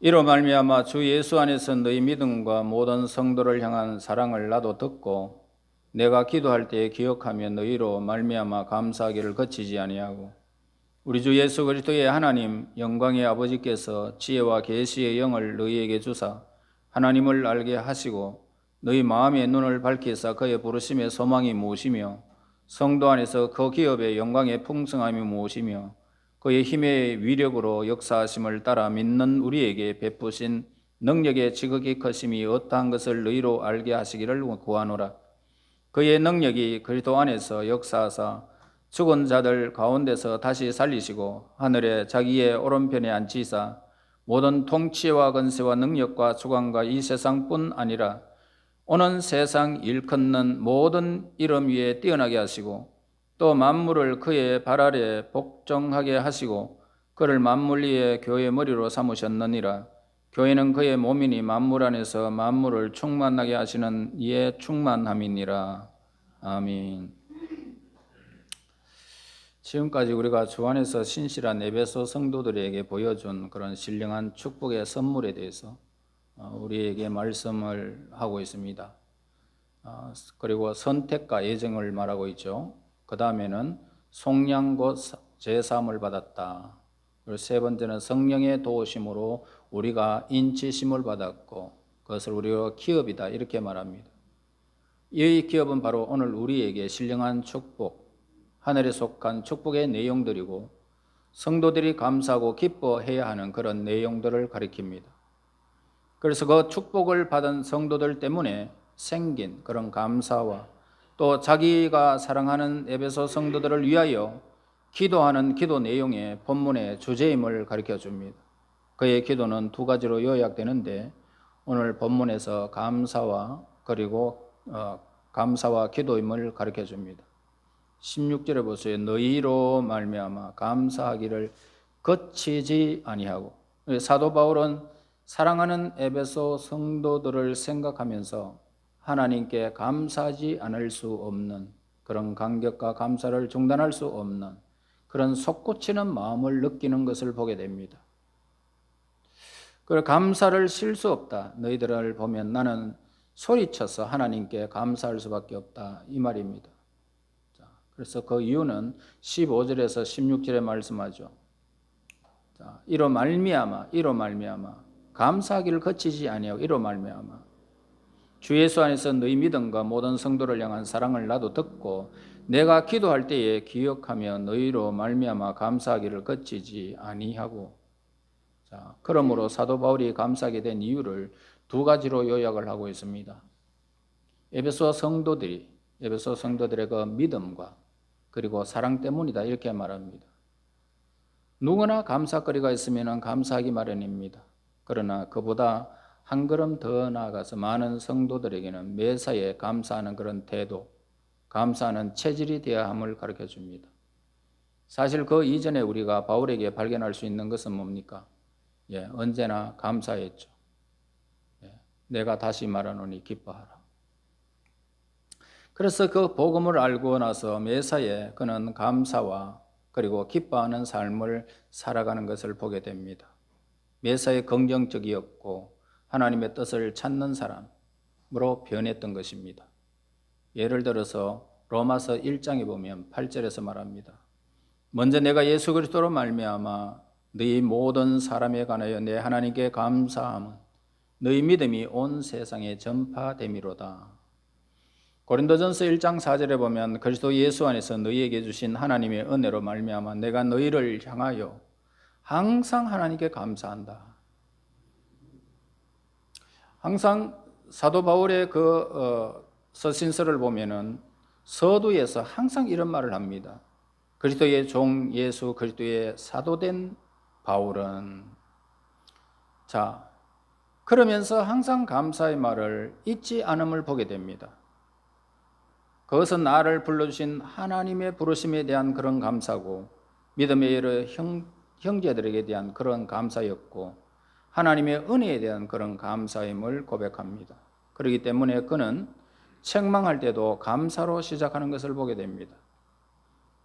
이로 말미암아 주 예수 안에서 너희 믿음과 모든 성도를 향한 사랑을 나도 듣고 내가 기도할 때에 기억하며 너희로 말미암아 감사하기를 그치지 아니하고 우리 주 예수 그리스도의 하나님 영광의 아버지께서 지혜와 계시의 영을 너희에게 주사 하나님을 알게 하시고 너희 마음의 눈을 밝히사 그의 부르심의 소망이 무엇이며 성도 안에서 그 기업의 영광의 풍성함이 무엇이며 그의 힘의 위력으로 역사하심을 따라 믿는 우리에게 베푸신 능력의 지극히 크심이 어떠한 것을 너희로 알게 하시기를 구하노라. 그의 능력이 그리스도 안에서 역사하사 죽은 자들 가운데서 다시 살리시고 하늘에 자기의 오른편에 앉히사 모든 통치와 권세와 능력과 주관과 이 세상뿐 아니라 오는 세상 일컫는 모든 이름 위에 뛰어나게 하시고 또 만물을 그의 발 아래 복종하게 하시고 그를 만물 위에 교회의 머리로 삼으셨느니라. 교회는 그의 몸이니 만물 안에서 만물을 충만하게 하시는 이의 충만함이니라. 아멘. 지금까지 우리가 주 안에서 신실한 에베소 성도들에게 보여준 그런 신령한 축복의 선물에 대해서 우리에게 말씀을 하고 있습니다. 그리고 선택과 예정을 말하고 있죠. 그 다음에는 속량 곧 제사함을 받았다. 그리고 세 번째는 성령의 도우심으로 우리가 인치심을 받았고 그것을 우리가 기업이다 이렇게 말합니다. 이 기업은 바로 오늘 우리에게 신령한 축복, 하늘에 속한 축복의 내용들이고 성도들이 감사하고 기뻐해야 하는 그런 내용들을 가리킵니다. 그래서 그 축복을 받은 성도들 때문에 생긴 그런 감사와 또 자기가 사랑하는 에베소 성도들을 위하여 기도하는 기도 내용의 본문의 주제임을 가르쳐 줍니다. 그의 기도는 두 가지로 요약되는데 오늘 본문에서 감사와 그리고 감사와 기도임을 가르쳐 줍니다. 16절에 보세요. 너희로 말미암아 감사하기를 그치지 아니하고 사도 바울은 사랑하는 에베소 성도들을 생각하면서 하나님께 감사하지 않을 수 없는 그런 감격과 감사를 중단할 수 없는 그런 솟구치는 마음을 느끼는 것을 보게 됩니다. 그 감사를 쉴 수 없다. 너희들을 보면 나는 소리쳐서 하나님께 감사할 수밖에 없다. 이 말입니다. 그래서 그 이유는 15절에서 16절에 말씀하죠. 이로 말미암아 감사하기를 그치지 아니하고 이로 말미암아 주 예수 안에서 너희 믿음과 모든 성도를 향한 사랑을 나도 듣고 내가 기도할 때에 기억하며 너희로 말미암아 감사하기를 그치지 아니하고 그러므로 사도 바울이 감사하게 된 이유를 두 가지로 요약을 하고 있습니다. 에베소 성도들의 그 믿음과 그리고 사랑 때문이다 이렇게 말합니다. 누구나 감사거리가 있으면 감사하기 마련입니다. 그러나 그보다 한 걸음 더 나아가서 많은 성도들에게는 매사에 감사하는 그런 태도, 감사하는 체질이 되어야 함을 가르쳐 줍니다. 사실 그 이전에 우리가 바울에게 발견할 수 있는 것은 뭡니까? 언제나 감사했죠. 내가 다시 말하노니 기뻐하라. 그래서 그 복음을 알고 나서 매사에 그는 감사와 그리고 기뻐하는 삶을 살아가는 것을 보게 됩니다. 매사에 긍정적이었고 하나님의 뜻을 찾는 사람으로 변했던 것입니다. 예를 들어서 로마서 1장에 보면 8절에서 말합니다. 먼저 내가 예수 그리스도로 말미암아 너희 모든 사람에 관하여 내 하나님께 감사함은 너희 믿음이 온 세상에 전파됨이로다. 고린도전서 1장 4절에 보면 그리스도 예수 안에서 너희에게 주신 하나님의 은혜로 말미암아 내가 너희를 향하여 항상 하나님께 감사한다. 항상 사도 바울의 그 서신서를 보면은 서두에서 항상 이런 말을 합니다. 그리스도의 종 예수 그리스도의 사도된 바울은 그러면서 항상 감사의 말을 잊지 않음을 보게 됩니다. 그것은 나를 불러주신 하나님의 부르심에 대한 그런 감사고 믿음의 여러 형제들에게 대한 그런 감사였고 하나님의 은혜에 대한 그런 감사임을 고백합니다. 그렇기 때문에 그는 책망할 때도 감사로 시작하는 것을 보게 됩니다.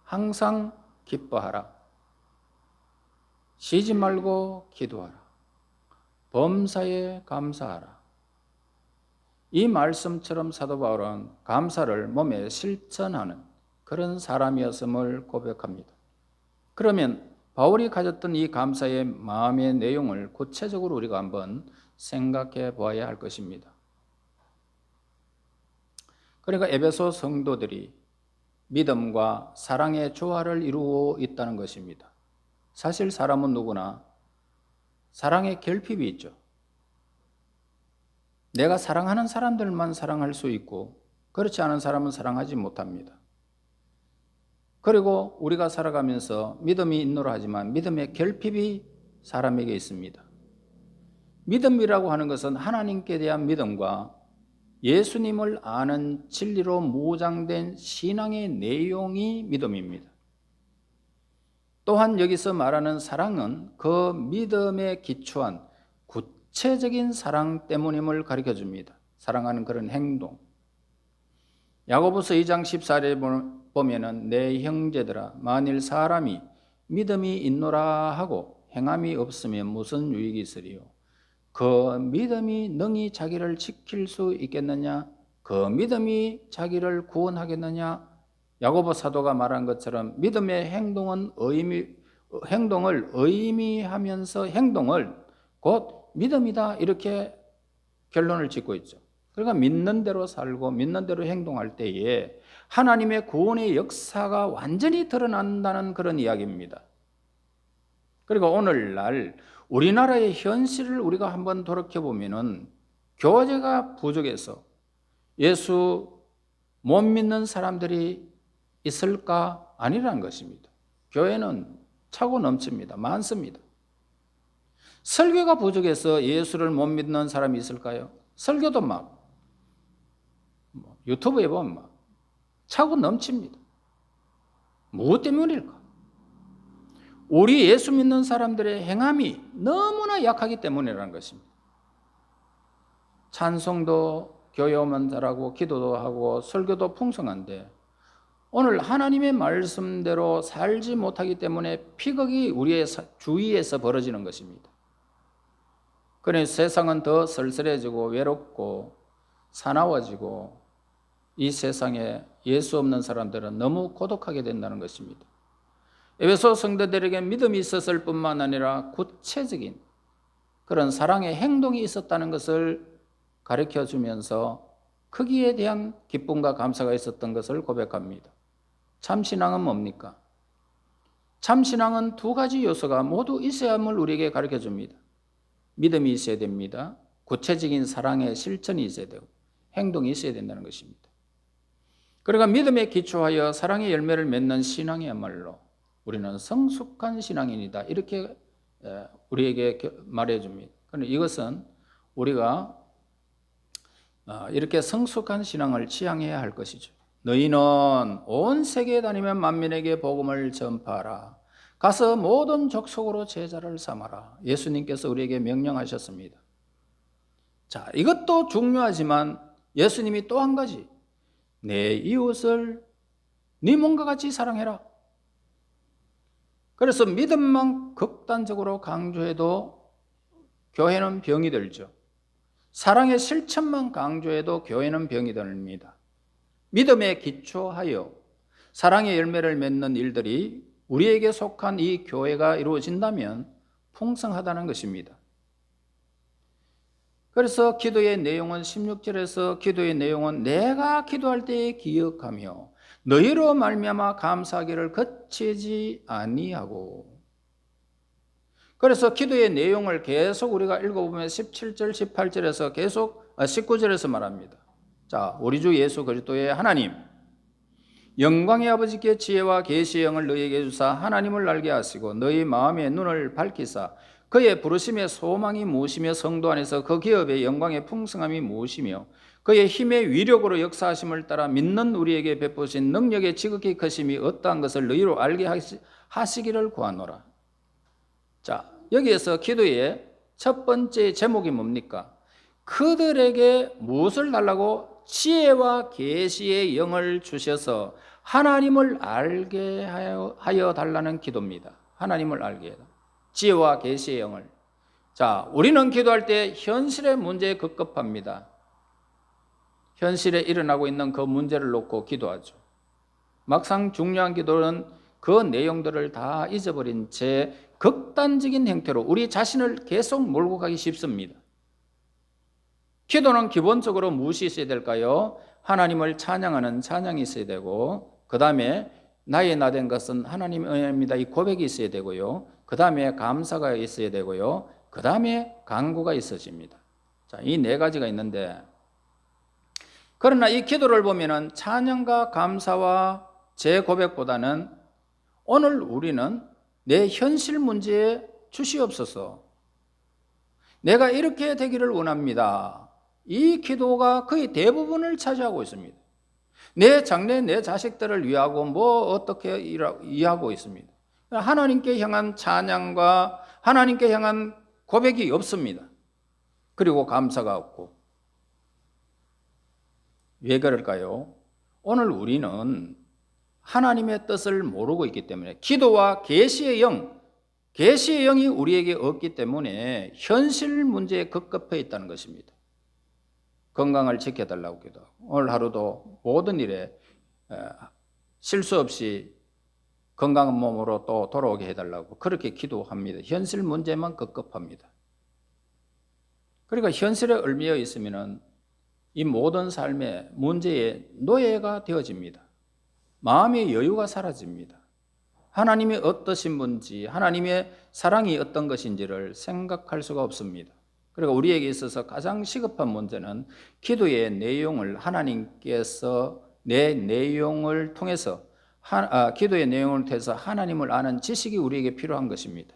항상 기뻐하라. 쉬지 말고 기도하라. 범사에 감사하라. 이 말씀처럼 사도 바울은 감사를 몸에 실천하는 그런 사람이었음을 고백합니다. 그러면 바울이 가졌던 이 감사의 마음의 내용을 구체적으로 우리가 한번 생각해 보아야 할 것입니다. 그러니까 에베소 성도들이 믿음과 사랑의 조화를 이루고 있다는 것입니다. 사실 사람은 누구나 사랑의 결핍이 있죠. 내가 사랑하는 사람들만 사랑할 수 있고 그렇지 않은 사람은 사랑하지 못합니다. 그리고 우리가 살아가면서 믿음이 있노라 하지만 믿음의 결핍이 사람에게 있습니다. 믿음이라고 하는 것은 하나님께 대한 믿음과 예수님을 아는 진리로 무장된 신앙의 내용이 믿음입니다. 또한 여기서 말하는 사랑은 그 믿음에 기초한 구체적인 사랑 때문임을 가르쳐 줍니다. 사랑하는 그런 행동. 야고보서 2장 14절에 보면은 내 형제들아 만일 사람이 믿음이 있노라 하고 행함이 없으면 무슨 유익이 있으리요? 그 믿음이 능히 자기를 지킬 수 있겠느냐? 그 믿음이 자기를 구원하겠느냐? 야고보 사도가 말한 것처럼 믿음의 행동을 의미하면서 행동을 곧 믿음이다 이렇게 결론을 짓고 있죠. 그러니까 믿는 대로 살고 믿는 대로 행동할 때에 하나님의 구원의 역사가 완전히 드러난다는 그런 이야기입니다. 그리고 오늘날 우리나라의 현실을 우리가 한번 돌이켜보면은 교제가 부족해서 예수 못 믿는 사람들이 있을까? 아니라는 것입니다. 교회는 차고 넘칩니다. 많습니다. 설교가 부족해서 예수를 못 믿는 사람이 있을까요? 설교도 막 유튜브에 보면 막 차고 넘칩니다. 무엇 때문일까? 우리 예수 믿는 사람들의 행함이 너무나 약하기 때문이라는 것입니다. 찬송도 교회 오면 잘하고 기도도 하고 설교도 풍성한데 오늘 하나님의 말씀대로 살지 못하기 때문에 피극이 우리의 주위에서 벌어지는 것입니다. 그래서 세상은 더 쓸쓸해지고 외롭고 사나워지고 이 세상에 예수 없는 사람들은 너무 고독하게 된다는 것입니다. 에베소 성도들에게 믿음이 있었을 뿐만 아니라 구체적인 그런 사랑의 행동이 있었다는 것을 가르쳐 주면서 크기에 대한 기쁨과 감사가 있었던 것을 고백합니다. 참신앙은 뭡니까? 참신앙은 두 가지 요소가 모두 있어야 함을 우리에게 가르쳐 줍니다. 믿음이 있어야 됩니다. 구체적인 사랑의 실천이 있어야 되고 행동이 있어야 된다는 것입니다. 그러니까 믿음에 기초하여 사랑의 열매를 맺는 신앙이야말로 우리는 성숙한 신앙인이다 이렇게 우리에게 말해줍니다. 그런데 이것은 우리가 이렇게 성숙한 신앙을 지향해야 할 것이죠. 너희는 온 세계에 다니며 만민에게 복음을 전파하라. 가서 모든 족속으로 제자를 삼아라. 예수님께서 우리에게 명령하셨습니다. 자, 이것도 중요하지만 예수님이 또 한 가지 내 이웃을 네 몸과 같이 사랑해라. 그래서 믿음만 극단적으로 강조해도 교회는 병이 들죠. 사랑의 실천만 강조해도 교회는 병이 듭니다. 믿음에 기초하여 사랑의 열매를 맺는 일들이 우리에게 속한 이 교회가 이루어진다면 풍성하다는 것입니다. 그래서 기도의 내용은 16절에서 기도의 내용은 내가 기도할 때에 기억하며 너희로 말미암아 감사하기를 그치지 아니하고. 그래서 기도의 내용을 계속 우리가 읽어보면 17절, 18절에서 계속 19절에서 말합니다. 자, 우리 주 예수 그리스도의 하나님, 영광의 아버지께 지혜와 계시의 영을 너희에게 주사 하나님을 알게 하시고 너희 마음의 눈을 밝히사 그의 부르심의 소망이 무엇이며 성도 안에서 그 기업의 영광의 풍성함이 무엇이며 그의 힘의 위력으로 역사하심을 따라 믿는 우리에게 베푸신 능력의 지극히 크심이 어떠한 것을 너희로 알게 하시기를 구하노라. 자, 여기에서 기도의 첫 번째 제목이 뭡니까? 그들에게 무엇을 달라고? 지혜와 계시의 영을 주셔서 하나님을 알게 하여 달라는 기도입니다. 하나님을 알게 해라. 지혜와 계시의 영을. 자, 우리는 기도할 때 현실의 문제에 급급합니다. 현실에 일어나고 있는 그 문제를 놓고 기도하죠. 막상 중요한 기도는 그 내용들을 다 잊어버린 채 극단적인 형태로 우리 자신을 계속 몰고 가기 쉽습니다. 기도는 기본적으로 무엇이 있어야 될까요? 하나님을 찬양하는 찬양이 있어야 되고, 그 다음에 나의 나 된 것은 하나님의 은혜입니다, 이 고백이 있어야 되고요. 그 다음에 감사가 있어야 되고요. 그 다음에 간구가 있어집니다. 자, 이 네 가지가 있는데, 그러나 이 기도를 보면은 찬양과 감사와 제 고백보다는 오늘 우리는 내 현실 문제에 주시옵소서, 내가 이렇게 되기를 원합니다, 이 기도가 거의 대부분을 차지하고 있습니다. 내 장래, 내 자식들을 위하고 어떻게 이해하고 있습니다. 하나님께 향한 찬양과 하나님께 향한 고백이 없습니다. 그리고 감사가 없고. 왜 그럴까요? 오늘 우리는 하나님의 뜻을 모르고 있기 때문에, 기도와 계시의 영이 우리에게 없기 때문에 현실 문제에 급급해 있다는 것입니다. 건강을 지켜달라고 기도하고, 오늘 하루도 모든 일에 실수 없이 건강한 몸으로 또 돌아오게 해달라고 그렇게 기도합니다. 현실 문제만 급급합니다. 그러니까 현실에 얽매여 있으면 이 모든 삶의 문제의 노예가 되어집니다. 마음의 여유가 사라집니다. 하나님이 어떠신 분인지, 하나님의 사랑이 어떤 것인지를 생각할 수가 없습니다. 그리고 우리에게 있어서 가장 시급한 문제는 기도의 내용을 하나님께서 기도의 내용을 통해서 하나님을 아는 지식이 우리에게 필요한 것입니다.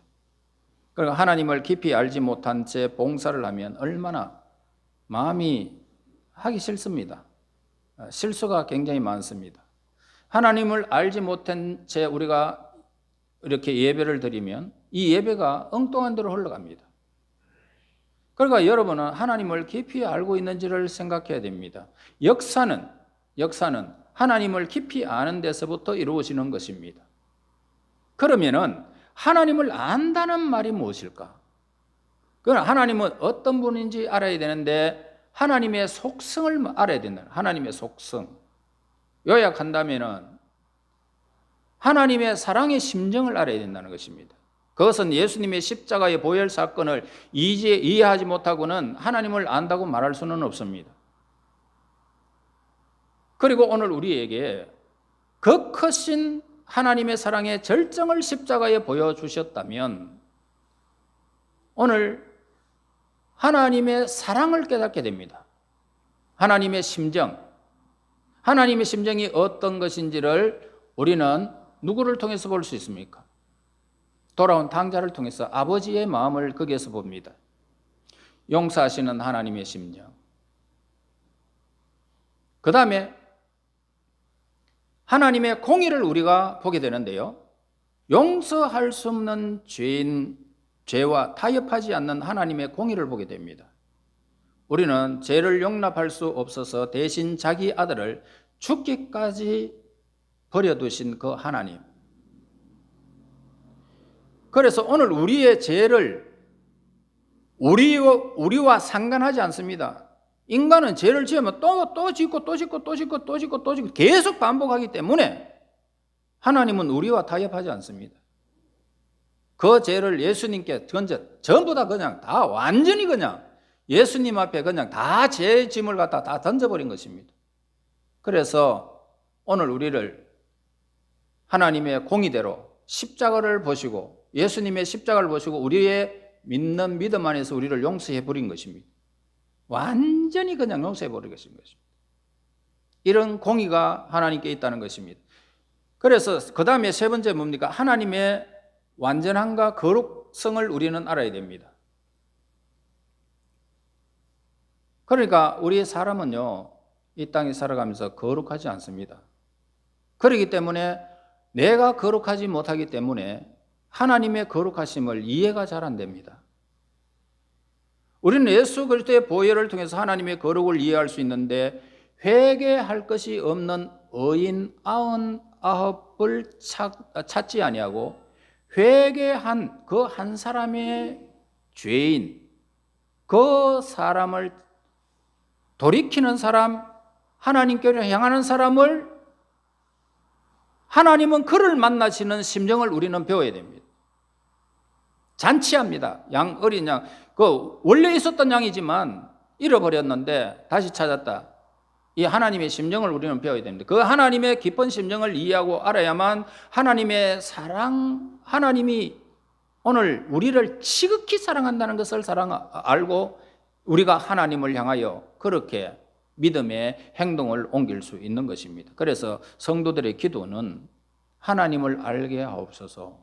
그리고 하나님을 깊이 알지 못한 채 봉사를 하면 얼마나 마음이 하기 싫습니다. 실수가 굉장히 많습니다. 하나님을 알지 못한 채 우리가 이렇게 예배를 드리면 이 예배가 엉뚱한 데로 흘러갑니다. 그러니까 여러분은 하나님을 깊이 알고 있는지를 생각해야 됩니다. 역사는 하나님을 깊이 아는 데서부터 이루어지는 것입니다. 그러면은 하나님을 안다는 말이 무엇일까? 그건 하나님은 어떤 분인지 알아야 되는데 하나님의 속성을 알아야 된다. 하나님의 속성. 요약한다면은 하나님의 사랑의 심정을 알아야 된다는 것입니다. 그것은 예수님의 십자가의 보혈 사건을 이해하지 못하고는 하나님을 안다고 말할 수는 없습니다. 그리고 오늘 우리에게 그 크신 하나님의 사랑의 절정을 십자가에 보여주셨다면 오늘 하나님의 사랑을 깨닫게 됩니다. 하나님의 심정이 어떤 것인지를 우리는 누구를 통해서 볼 수 있습니까? 돌아온 탕자를 통해서 아버지의 마음을 거기에서 봅니다. 용서하시는 하나님의 심정. 그 다음에 하나님의 공의를 우리가 보게 되는데요. 용서할 수 없는 죄와 타협하지 않는 하나님의 공의를 보게 됩니다. 우리는 죄를 용납할 수 없어서 대신 자기 아들을 죽기까지 버려두신 그 하나님. 그래서 오늘 우리의 죄를 우리와 상관하지 않습니다. 인간은 죄를 지으면 또 짓고 계속 반복하기 때문에 하나님은 우리와 타협하지 않습니다. 그 죄를 예수님께 전부 다 완전히 예수님 앞에 다 죄의 짐을 갖다 다 던져버린 것입니다. 그래서 오늘 우리를 하나님의 공의대로 십자가를 보시고 예수님의 십자가를 보시고 우리의 믿는 믿음 안에서 우리를 용서해 버린 것입니다. 완전히 용서해 버린 것입니다. 이런 공의가 하나님께 있다는 것입니다. 그래서 그 다음에 세 번째 뭡니까? 하나님의 완전함과 거룩성을 우리는 알아야 됩니다. 그러니까 우리 사람은요, 이 땅에 살아가면서 거룩하지 않습니다. 그렇기 때문에 내가 거룩하지 못하기 때문에 하나님의 거룩하심을 이해가 잘 안 됩니다. 우리는 예수 그리스도의 보혈을 통해서 하나님의 거룩을 이해할 수 있는데 회개할 것이 없는 의인 99을 찾지 아니하고 회개한 그 한 사람의 죄인, 그 사람을 돌이키는 사람, 하나님께로 향하는 사람을 하나님은 그를 만나시는 심정을 우리는 배워야 됩니다. 잔치합니다. 어린 양, 원래 있었던 양이지만 잃어버렸는데 다시 찾았다. 이 하나님의 심정을 우리는 배워야 됩니다. 그 하나님의 깊은 심정을 이해하고 알아야만 하나님의 사랑, 하나님이 오늘 우리를 지극히 사랑한다는 것을 알고 우리가 하나님을 향하여 그렇게 믿음의 행동을 옮길 수 있는 것입니다. 그래서 성도들의 기도는 하나님을 알게 하옵소서.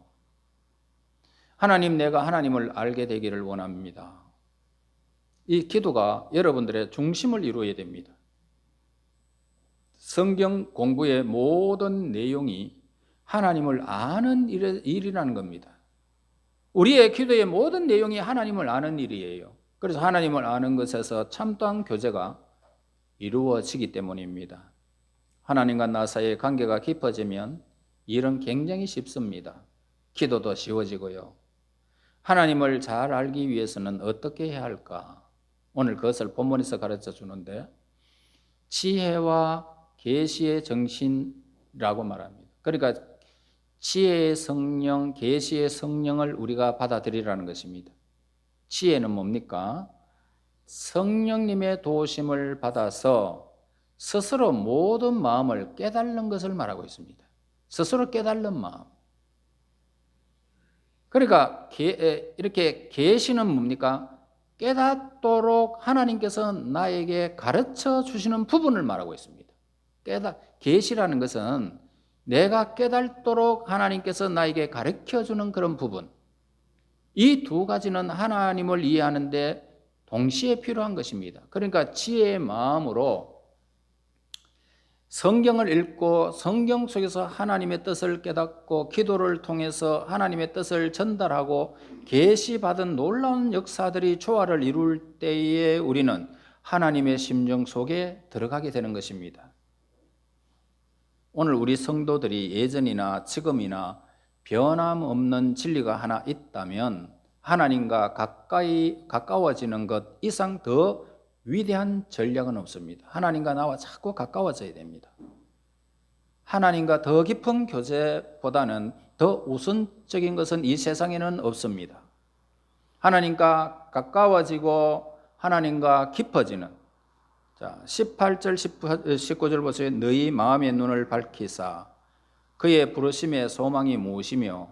하나님, 내가 하나님을 알게 되기를 원합니다. 이 기도가 여러분들의 중심을 이루어야 됩니다. 성경 공부의 모든 내용이 하나님을 아는 일이라는 겁니다. 우리의 기도의 모든 내용이 하나님을 아는 일이에요. 그래서 하나님을 아는 것에서 참다한 교제가 이루어지기 때문입니다. 하나님과 나 사이의 관계가 깊어지면 일은 굉장히 쉽습니다. 기도도 쉬워지고요. 하나님을 잘 알기 위해서는 어떻게 해야 할까? 오늘 그것을 본문에서 가르쳐 주는데 지혜와 계시의 정신이라고 말합니다. 그러니까 지혜의 성령, 계시의 성령을 우리가 받아들이라는 것입니다. 지혜는 뭡니까? 성령님의 도우심을 받아서 스스로 모든 마음을 깨달는 것을 말하고 있습니다. 스스로 깨달는 마음. 그러니까 이렇게 계시는 뭡니까? 깨닫도록 하나님께서 나에게 가르쳐 주시는 부분을 말하고 있습니다. 계시라는 것은 내가 깨닫도록 하나님께서 나에게 가르쳐 주는 그런 부분. 이 두 가지는 하나님을 이해하는데 동시에 필요한 것입니다. 그러니까 지혜의 마음으로 성경을 읽고 성경 속에서 하나님의 뜻을 깨닫고 기도를 통해서 하나님의 뜻을 전달하고 계시받은 놀라운 역사들이 조화를 이룰 때에 우리는 하나님의 심정 속에 들어가게 되는 것입니다. 오늘 우리 성도들이 예전이나 지금이나 변함없는 진리가 하나 있다면 하나님과 가까워지는 것 이상 더 위대한 전략은 없습니다. 하나님과 나와 자꾸 가까워져야 됩니다. 하나님과 더 깊은 교제보다는 더 우선적인 것은 이 세상에는 없습니다. 하나님과 가까워지고 하나님과 깊어지는 18절 19절 보세요. 너희 마음의 눈을 밝히사 그의 부르심의 소망이 무엇이며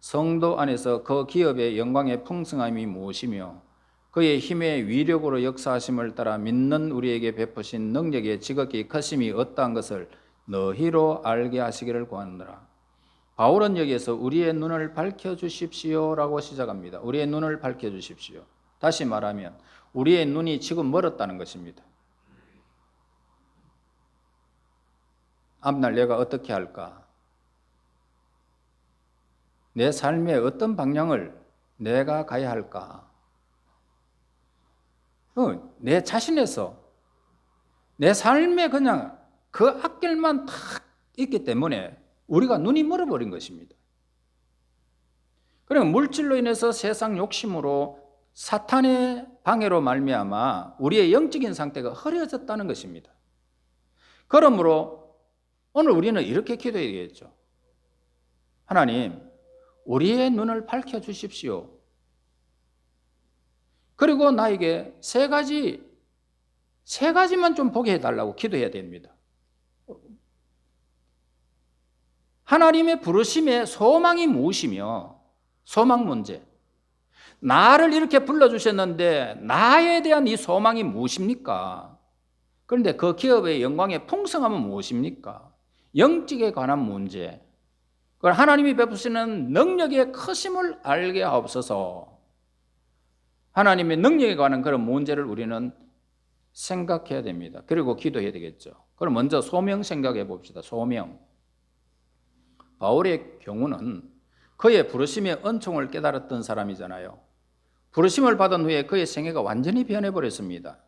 성도 안에서 그 기업의 영광의 풍성함이 무엇이며 그의 힘의 위력으로 역사하심을 따라 믿는 우리에게 베푸신 능력의 지극히 크심이 어떠한 것을 너희로 알게 하시기를 구하노라. 바울은 여기에서 우리의 눈을 밝혀주십시오라고 시작합니다. 우리의 눈을 밝혀주십시오. 다시 말하면 우리의 눈이 지금 멀었다는 것입니다. 앞날 내가 어떻게 할까? 내 삶의 어떤 방향을 내가 가야 할까? 내 자신에서 내 삶에 그냥 그 앞길만 탁 있기 때문에 우리가 눈이 멀어버린 것입니다. 그러니까 물질로 인해서 세상 욕심으로 사탄의 방해로 말미암아 우리의 영적인 상태가 흐려졌다는 것입니다. 그러므로 오늘 우리는 이렇게 기도해야 되겠죠. 하나님, 우리의 눈을 밝혀주십시오. 그리고 나에게 세 가지만 좀 보게 해달라고 기도해야 됩니다. 하나님의 부르심의 소망이 무엇이며 소망 문제. 나를 이렇게 불러주셨는데 나에 대한 이 소망이 무엇입니까? 그런데 그 기업의 영광의 풍성함은 무엇입니까? 영적에 관한 문제. 그걸 하나님이 베푸시는 능력의 크심을 알게 하옵소서. 하나님의 능력에 관한 그런 문제를 우리는 생각해야 됩니다. 그리고 기도해야 되겠죠. 그럼 먼저 소명 생각해 봅시다. 소명. 바울의 경우는 그의 부르심의 은총을 깨달았던 사람이잖아요. 부르심을 받은 후에 그의 생애가 완전히 변해버렸습니다.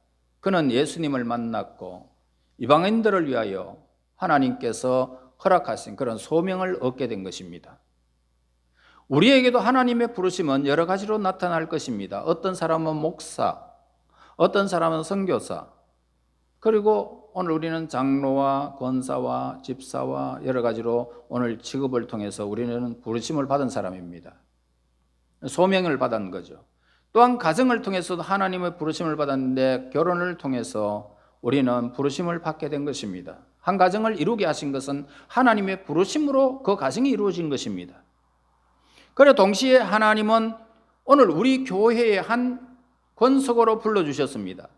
그는 예수님을 만났고 이방인들을 위하여 하나님께서 허락하신 그런 소명을 얻게 된 것입니다. 우리에게도 하나님의 부르심은 여러 가지로 나타날 것입니다. 어떤 사람은 목사, 어떤 사람은 선교사, 그리고 오늘 우리는 장로와 권사와 집사와 여러 가지로 오늘 직업을 통해서 우리는 부르심을 받은 사람입니다. 소명을 받은 거죠. 또한 가정을 통해서도 하나님의 부르심을 받았는데 결혼을 통해서 우리는 부르심을 받게 된 것입니다. 한 가정을 이루게 하신 것은 하나님의 부르심으로 그 가정이 이루어진 것입니다. 그래 동시에 하나님은 오늘 우리 교회의 한 권속으로 불러주셨습니다.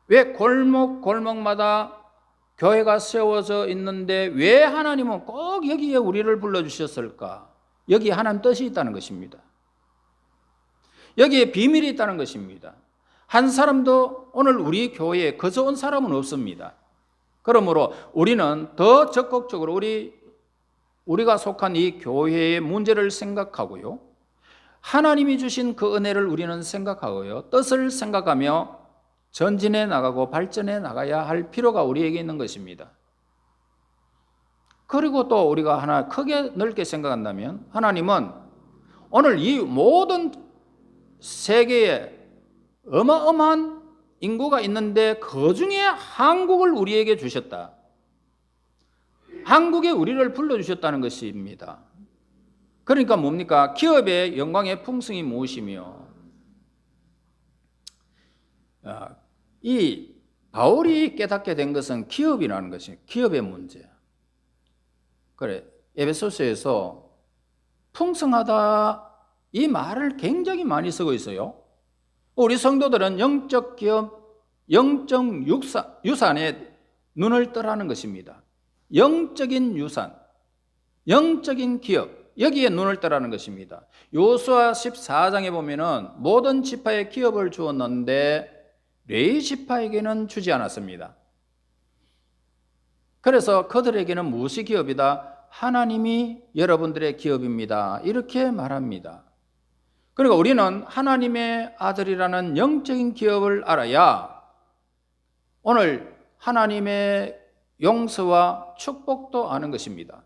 왜 골목골목마다 교회가 세워져 있는데 왜 하나님은 꼭 여기에 우리를 불러주셨을까? 여기에 하나님 뜻이 있다는 것입니다. 여기에 비밀이 있다는 것입니다. 한 사람도 오늘 우리 교회에 거저 온 사람은 없습니다. 그러므로 우리는 더 적극적으로 우리가 속한 이 교회의 문제를 생각하고요. 하나님이 주신 그 은혜를 우리는 생각하고요. 뜻을 생각하며 전진해 나가고 발전해 나가야 할 필요가 우리에게 있는 것입니다. 그리고 또 우리가 하나 크게 넓게 생각한다면 하나님은 오늘 이 모든 세계에 어마어마한 인구가 있는데 그 중에 한국을 우리에게 주셨다. 한국에 우리를 불러주셨다는 것입니다. 그러니까 뭡니까? 기업의 영광의 풍성이 무엇이며 이 바울이 깨닫게 된 것은 기업이라는 것이 기업의 문제. 그래 에베소서에서 풍성하다 이 말을 굉장히 많이 쓰고 있어요. 우리 성도들은 영적 기업, 영적 유산에 눈을 뜨라는 것입니다. 영적인 유산, 영적인 기업 여기에 눈을 뜨라는 것입니다. 요수아 14장에 보면은 모든 지파에 기업을 주었는데 레위 지파에게는 주지 않았습니다. 그래서 그들에게는 무엇이 기업이다? 하나님이 여러분들의 기업입니다. 이렇게 말합니다. 그러니까 우리는 하나님의 아들이라는 영적인 기업을 알아야 오늘 하나님의 용서와 축복도 아는 것입니다.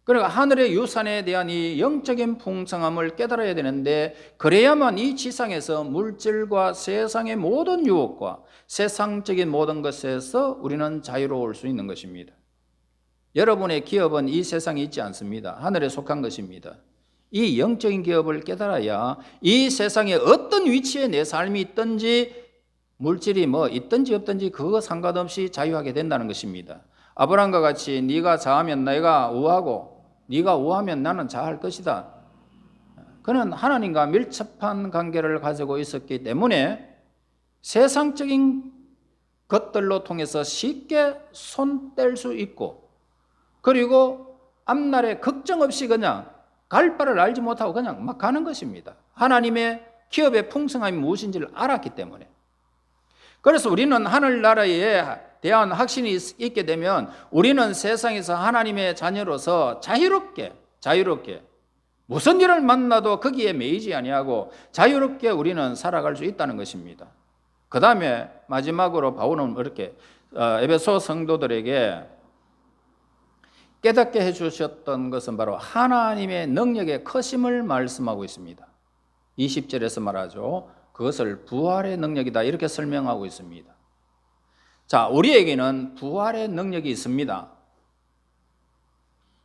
그러니까 하늘의 유산에 대한 이 영적인 풍성함을 깨달아야 되는데 그래야만 이 지상에서 물질과 세상의 모든 유혹과 세상적인 모든 것에서 우리는 자유로울 수 있는 것입니다. 여러분의 기업은 이 세상에 있지 않습니다. 하늘에 속한 것입니다. 이 영적인 기업을 깨달아야 이 세상에 어떤 위치에 내 삶이 있든지 물질이 뭐 있든지 없든지 그거 상관없이 자유하게 된다는 것입니다. 아브라함과 같이 네가 자하면 내가 우하고 네가 우하면 나는 자할 것이다. 그는 하나님과 밀접한 관계를 가지고 있었기 때문에 세상적인 것들로 통해서 쉽게 손 뗄 수 있고 그리고 앞날에 걱정 없이 그냥 갈 바를 알지 못하고 그냥 막 가는 것입니다. 하나님의 기업의 풍성함이 무엇인지를 알았기 때문에. 그래서 우리는 하늘나라에 대한 확신이 있게 되면 우리는 세상에서 하나님의 자녀로서 자유롭게 무슨 일을 만나도 거기에 매이지 아니하고 자유롭게 우리는 살아갈 수 있다는 것입니다. 그 다음에 마지막으로 바울은 이렇게 에베소 성도들에게 깨닫게 해주셨던 것은 바로 하나님의 능력의 크심을 말씀하고 있습니다. 20절에서 말하죠. 그것을 부활의 능력이다 이렇게 설명하고 있습니다. 자, 우리에게는 부활의 능력이 있습니다.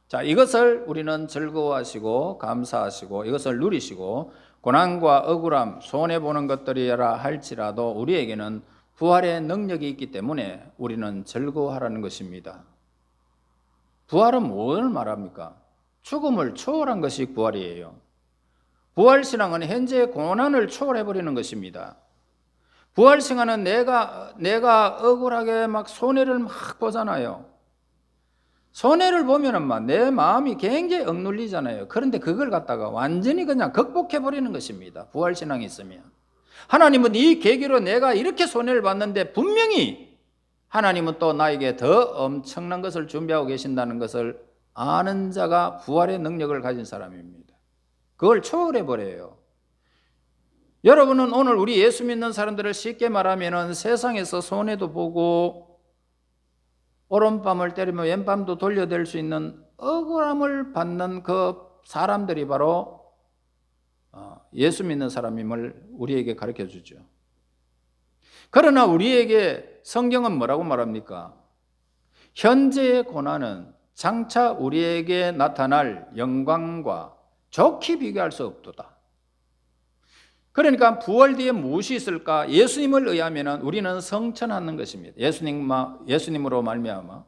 자, 이것을 우리는 즐거워하시고 감사하시고 이것을 누리시고 고난과 억울함, 손해보는 것들이라 할지라도 우리에게는 부활의 능력이 있기 때문에 우리는 즐거워하라는 것입니다. 부활은 뭘 말합니까? 죽음을 초월한 것이 부활이에요. 부활신앙은 현재의 고난을 초월해버리는 것입니다. 부활신앙은 내가 억울하게 막 손해를 막 보잖아요. 손해를 보면은 막 내 마음이 굉장히 억눌리잖아요. 그런데 그걸 갖다가 완전히 그냥 극복해버리는 것입니다. 부활신앙이 있으면. 하나님은 이 계기로 내가 이렇게 손해를 봤는데 분명히 하나님은 또 나에게 더 엄청난 것을 준비하고 계신다는 것을 아는 자가 부활의 능력을 가진 사람입니다. 그걸 초월해버려요. 여러분은 오늘 우리 예수 믿는 사람들을 쉽게 말하면 세상에서 손해도 보고 오른밤을 때리며 왼밤도 돌려댈 수 있는 억울함을 받는 그 사람들이 바로 예수 믿는 사람임을 우리에게 가르쳐 주죠. 그러나 우리에게 성경은 뭐라고 말합니까? 현재의 고난은 장차 우리에게 나타날 영광과 좋게 비교할 수 없도다. 그러니까 부활 뒤에 무엇이 있을까? 예수님을 의하면 우리는 성천하는 것입니다. 예수님으로 말미암아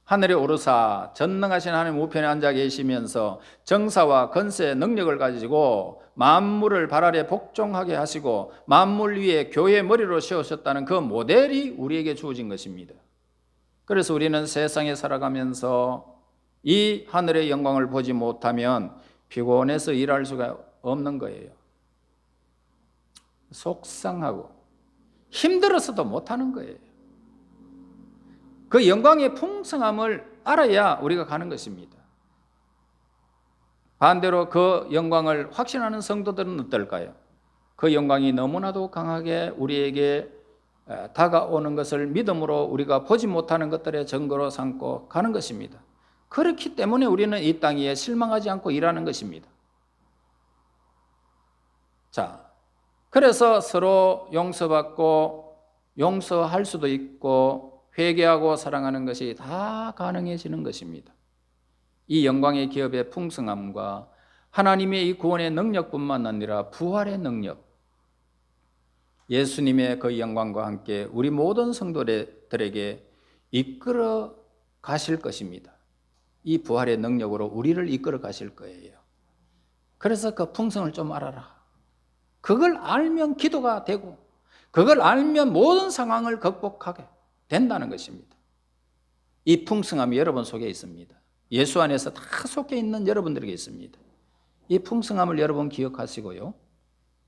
하늘에 오르사 전능하신 하나님 우편에 앉아 계시면서 정사와 권세, 능력을 가지고 만물을 발 아래 복종하게 하시고 만물 위에 교회의 머리로 세우셨다는 그 모델이 우리에게 주어진 것입니다. 그래서 우리는 세상에 살아가면서 이 하늘의 영광을 보지 못하면 피곤해서 일할 수가 없는 거예요. 속상하고 힘들어서도 못하는 거예요. 그 영광의 풍성함을 알아야 우리가 가는 것입니다. 반대로 그 영광을 확신하는 성도들은 어떨까요? 그 영광이 너무나도 강하게 우리에게 다가오는 것을 믿음으로 우리가 보지 못하는 것들의 증거로 삼고 가는 것입니다. 그렇기 때문에 우리는 이 땅 위에 실망하지 않고 일하는 것입니다. 자, 그래서 서로 용서받고 용서할 수도 있고 회개하고 사랑하는 것이 다 가능해지는 것입니다. 이 영광의 기업의 풍성함과 하나님의 이 구원의 능력뿐만 아니라 부활의 능력, 예수님의 그 영광과 함께 우리 모든 성도들에게 이끌어 가실 것입니다. 이 부활의 능력으로 우리를 이끌어 가실 거예요. 그래서 그 풍성을 좀 알아라. 그걸 알면 기도가 되고 그걸 알면 모든 상황을 극복하게 된다는 것입니다. 이 풍성함이 여러분 속에 있습니다. 예수 안에서 다 속해 있는 여러분들에게 있습니다. 이 풍성함을 여러분 기억하시고요.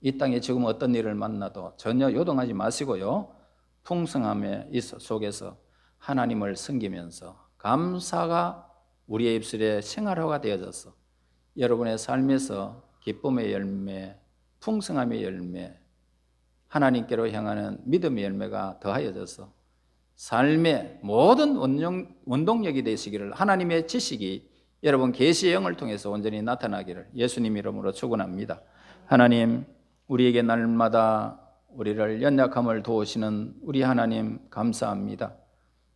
이 땅에 지금 어떤 일을 만나도 전혀 요동하지 마시고요. 풍성함의 속에서 하나님을 섬기면서 감사가 우리의 입술에 생활화가 되어져서 여러분의 삶에서 기쁨의 열매, 풍성함의 열매, 하나님께로 향하는 믿음의 열매가 더하여져서 삶의 모든 원동력이 되시기를 하나님의 지식이 여러분 계시의 영을 통해서 온전히 나타나기를 예수님 이름으로 축원합니다. 하나님, 우리에게 날마다 우리를 연약함을 도우시는 우리 하나님 감사합니다.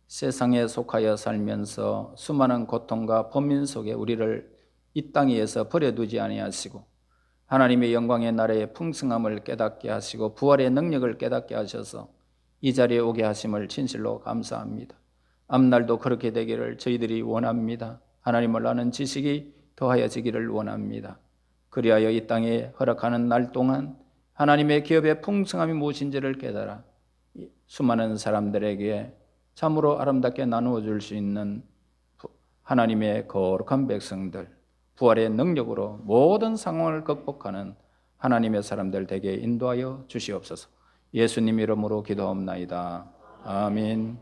세상에 속하여 살면서 수많은 고통과 번민 속에 우리를 이 땅 위에서 버려두지 아니하시고 하나님의 영광의 나라의 풍성함을 깨닫게 하시고 부활의 능력을 깨닫게 하셔서 이 자리에 오게 하심을 진실로 감사합니다. 앞날도 그렇게 되기를 저희들이 원합니다. 하나님을 아는 지식이 더하여지기를 원합니다. 그리하여 이 땅에 허락하는 날 동안 하나님의 기업의 풍성함이 무엇인지를 깨달아 수많은 사람들에게 참으로 아름답게 나누어 줄 수 있는 하나님의 거룩한 백성들, 부활의 능력으로 모든 상황을 극복하는 하나님의 사람들 되게 인도하여 주시옵소서. 예수님 이름으로 기도하옵나이다. 아멘.